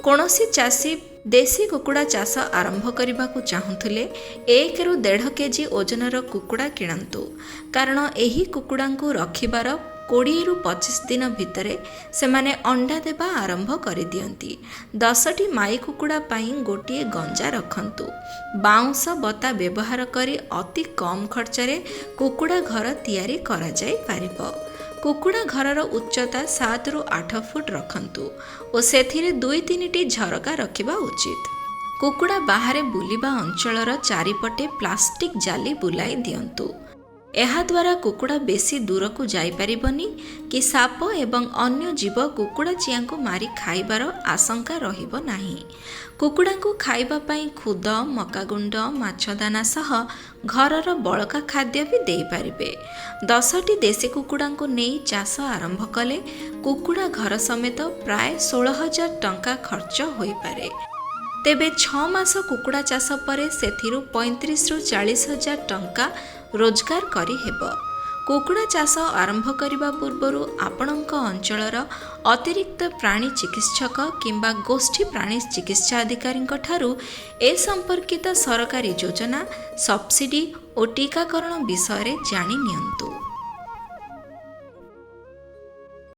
କୌଣସି ଚାଷୀ ଦେଶୀ କୁକୁଡ଼ା ଚାଷ ଆରମ୍ଭ କରିବାକୁ ଚାହୁଁଥିଲେ 1ରୁ 1.5 କେଜି ଓଜନର କୁକୁଡ଼ା କିଣନ୍ତୁ, କାରଣ ଏହି କୁକୁଡ଼ାଙ୍କୁ ରଖିବାର 20ରୁ 25 ଦିନ ଭିତରେ ସେମାନେ ଅଣ୍ଡା ଦେବା ଆରମ୍ଭ କରିଦିଅନ୍ତି। 10ଟି ମାଇ କୁକୁଡ଼ା ପାଇଁ ଗୋଟିଏ ଗଞ୍ଜା ରଖନ୍ତୁ। ବାଉଁଶ ବତା ବ୍ୟବହାର କରି ଅତି କମ୍ ଖର୍ଚ୍ଚରେ କୁକୁଡ଼ା ଘର ତିଆରି କରାଯାଇପାରିବ। କୁକୁଡ଼ା ଘରର ଉଚ୍ଚତା 7ରୁ 8 ଫୁଟ ରଖନ୍ତୁ ଓ ସେଥିରେ 2-3ଟି ଝରକା ରଖିବା ଉଚିତ। କୁକୁଡ଼ା ବାହାରେ ବୁଲିବା ଅଞ୍ଚଳର ଚାରିପଟେ ପ୍ଲାଷ୍ଟିକ୍ ଜାଲି ବୁଲାଇ ଦିଅନ୍ତୁ। ଏହାଦ୍ୱାରା କୁକୁଡ଼ା ବେଶୀ ଦୂରକୁ ଯାଇପାରିବନି କି ସାପ ଏବଂ ଅନ୍ୟ ଜୀବ କୁକୁଡ଼ା ଚିଆଁକୁ ମାରି ଖାଇବାର ଆଶଙ୍କା ରହିବ ନାହିଁ। କୁକୁଡ଼ାଙ୍କୁ ଖାଇବା ପାଇଁ ଖୁଦ, ମକାଗୁଣ୍ଡ, ମାଛଦାନା ସହ ଘରର ବଳକା ଖାଦ୍ୟ ବି ଦେଇପାରିବେ। 10ଟି ଦେଶୀ କୁକୁଡ଼ାଙ୍କୁ ନେଇ ଚାଷ ଆରମ୍ଭ କଲେ କୁକୁଡ଼ା ଘର ସମେତ ପ୍ରାୟ 16,000 ଟଙ୍କା ଖର୍ଚ୍ଚ ହୋଇପାରେ। ତେବେ 6 ମାସ କୁକୁଡ଼ା ଚାଷ ପରେ ସେଥିରୁ 35ରୁ 40,000 ଟଙ୍କା ରୋଜଗାର କରିହେବ। କୁକୁଡ଼ା ଚାଷ ଆରମ୍ଭ କରିବା ପୂର୍ବରୁ ଆପଣଙ୍କ ଅଞ୍ଚଳର ଅତିରିକ୍ତ ପ୍ରାଣୀ ଚିକିତ୍ସକ କିମ୍ବା ଗୋଷ୍ଠୀ ପ୍ରାଣୀ ଚିକିତ୍ସା ଅଧିକାରୀଙ୍କ ଠାରୁ ଏ ସମ୍ପର୍କିତ ସରକାରୀ ଯୋଜନା, ସବସିଡି ଓ ଟୀକାକରଣ ବିଷୟରେ ଜାଣି ନିଅନ୍ତୁ।